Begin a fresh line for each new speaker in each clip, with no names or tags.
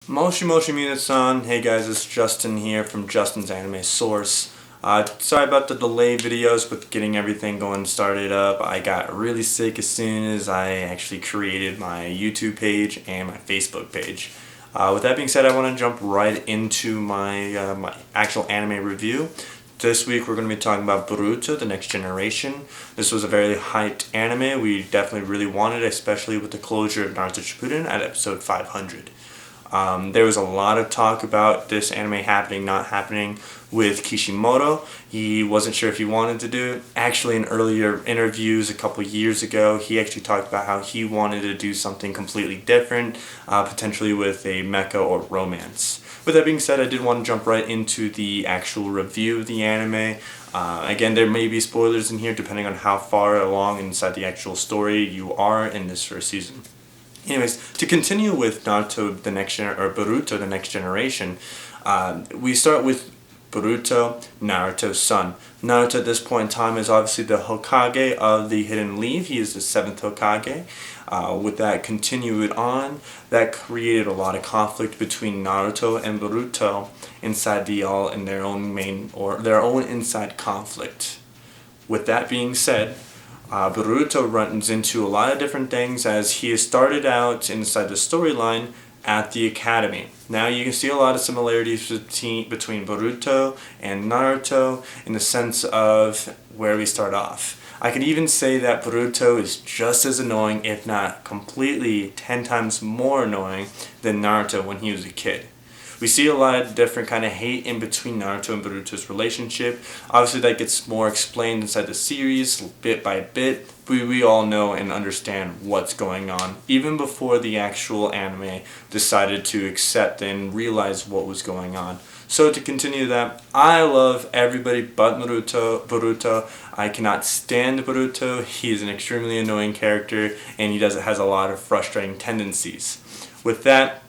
Moshi Moshi Minasan, hey guys, it's Justin here from Justin's Anime Source. Sorry about the delayed videos with getting everything going started up. I got really sick as soon as I actually created my YouTube page and my Facebook page. With that being said, I want to jump right into my actual anime review. This week we're going to be talking about Boruto, The Next Generation. This was a very hyped anime we definitely really wanted, especially with the closure of Naruto Shippuden at episode 500. There was a lot of talk about this anime happening, not happening with Kishimoto. He wasn't sure if he wanted to do it. Actually, in earlier interviews a couple years ago, he actually talked about how he wanted to do something completely different, potentially with a mecha or romance. With that being said, I did want to jump right into the actual review of the anime. Again, there may be spoilers in here depending on how far along inside the actual story you are in this first season. Anyways, to continue with Boruto, The Next Generation, we start with Boruto, Naruto's son. Naruto at this point in time is obviously the Hokage of the Hidden Leaf. He is the 7th Hokage. With that continued on, that created a lot of conflict between Naruto and Boruto inside their own inside conflict. With that being said, Boruto runs into a lot of different things as he has started out inside the storyline at the academy. Now you can see a lot of similarities between Boruto and Naruto in the sense of where we start off. I could even say that Boruto is just as annoying, if not completely 10 times more annoying than Naruto when he was a kid. We see a lot of different kind of hate in between Naruto and Boruto's relationship. Obviously that gets more explained inside the series bit by bit, but we all know and understand what's going on even before the actual anime decided to accept and realize what was going on. So to continue that, I love everybody but Boruto. I cannot stand Boruto. He is an extremely annoying character and he has a lot of frustrating tendencies. With that,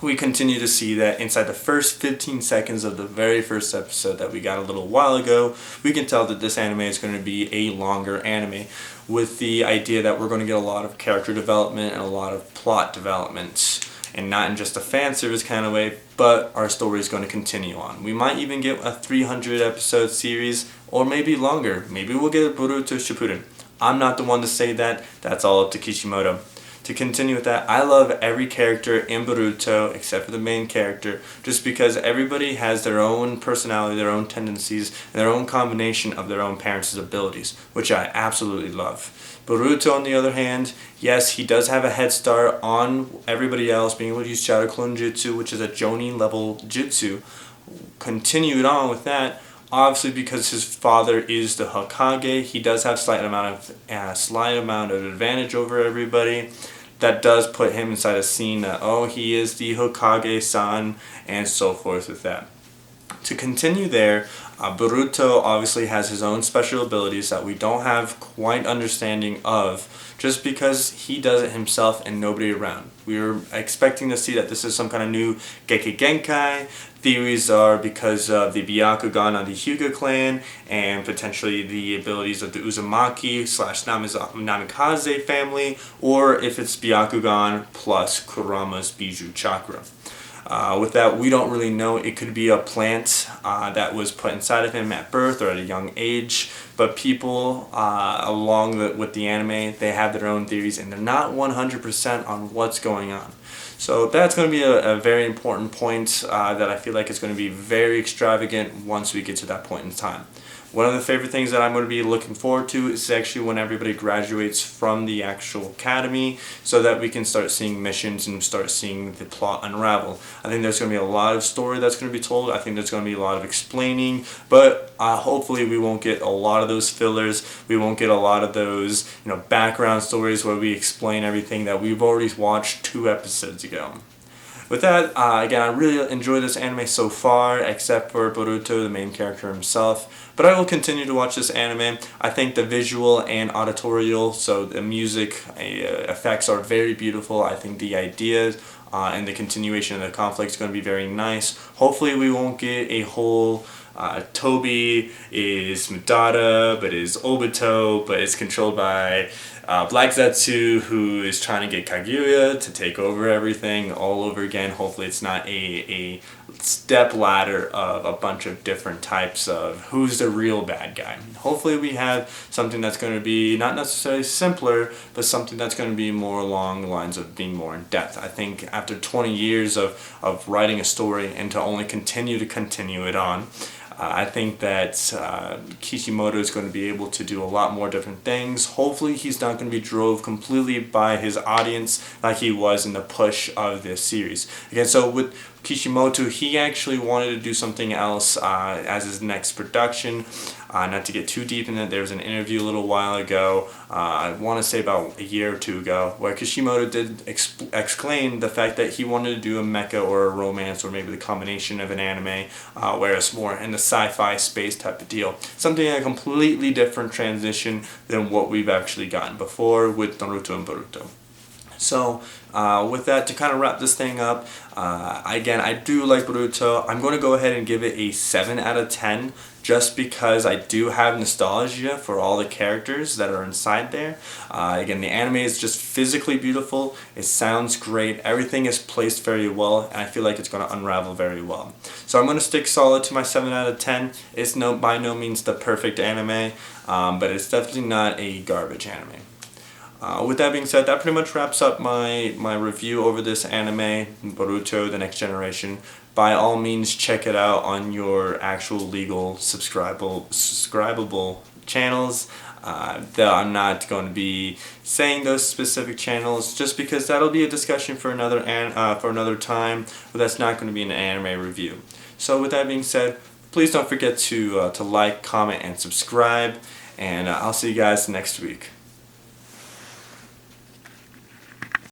we continue to see that inside the first 15 seconds of the very first episode that we got a little while ago, we can tell that this anime is going to be a longer anime with the idea that we're going to get a lot of character development and a lot of plot development. And not in just a fan service kind of way, but our story is going to continue on. We might even get a 300 episode series or maybe longer. Maybe we'll get a Boruto Shippuden. I'm not the one to say that. That's all up to Kishimoto. To continue with that, I love every character in Boruto except for the main character just because everybody has their own personality, their own tendencies, and their own combination of their own parents' abilities, which I absolutely love. Boruto, on the other hand, yes, he does have a head start on everybody else, being able to use Shadow Clone Jutsu, which is a Jonin level jutsu. Continued on with that, obviously because his father is the Hokage, he does have slight amount of advantage over everybody. That does put him inside a scene that, oh, he is the Hokage-san, and so forth with that. To continue there, Boruto obviously has his own special abilities that we don't have quite understanding of just because he does it himself and nobody around. We were expecting to see that this is some kind of new Gekkei Genkai. Theories are because of the Byakugan of the Hyuga clan and potentially the abilities of the Uzumaki / Namikaze family, or if it's Byakugan plus Kurama's Bijou Chakra. With that, we don't really know. It could be a plant that was put inside of him at birth or at a young age. But people, with the anime, they have their own theories and they're not 100% on what's going on. So that's going to be a very important point that I feel like is going to be very extravagant once we get to that point in time. One of the favorite things that I'm going to be looking forward to is actually when everybody graduates from the actual academy so that we can start seeing missions and start seeing the plot unravel. I think there's going to be a lot of story that's going to be told. I think there's going to be a lot of explaining, but hopefully we won't get a lot of those fillers. We won't get a lot of those background stories where we explain everything that we've already watched 2 episodes ago. With that, again, I really enjoy this anime so far, except for Boruto, the main character himself. But I will continue to watch this anime. I think the visual and auditorial, so the music effects are very beautiful. I think the ideas and the continuation of the conflict is going to be very nice. Hopefully we won't get a whole Toby is Madara, but is Obito, but is controlled by Black Zetsu, who is trying to get Kaguya to take over everything all over again. Hopefully it's not a step ladder of a bunch of different types of who's the real bad guy. Hopefully we have something that's going to be not necessarily simpler, but something that's going to be more along the lines of being more in depth. I think after 20 years of writing a story and to only continue it on, I think that Kishimoto is going to be able to do a lot more different things. Hopefully he's not going to be drove completely by his audience like he was in the push of this series. Again, so with Kishimoto, he actually wanted to do something else as his next production. Not to get too deep in it, there was an interview a little while ago, I want to say about a year or two ago, where Kishimoto did exclaim the fact that he wanted to do a mecha or a romance or maybe the combination of an anime, where it's more in the sci-fi space type of deal. Something a completely different transition than what we've actually gotten before with Naruto and Boruto. So with that, to kind of wrap this thing up, again, I do like Boruto. I'm going to go ahead and give it a 7 out of 10 just because I do have nostalgia for all the characters that are inside there. Again, the anime is just physically beautiful. It sounds great. Everything is placed very well, and I feel like it's going to unravel very well. So I'm going to stick solid to my 7 out of 10. It's by no means the perfect anime, but it's definitely not a garbage anime. With that being said, that pretty much wraps up my review over this anime, Boruto, The Next Generation. By all means, check it out on your actual legal subscribable channels. Though I'm not going to be saying those specific channels just because that'll be a discussion for another time, but that's not going to be an anime review. So with that being said, please don't forget to like, comment, and subscribe, and I'll see you guys next week.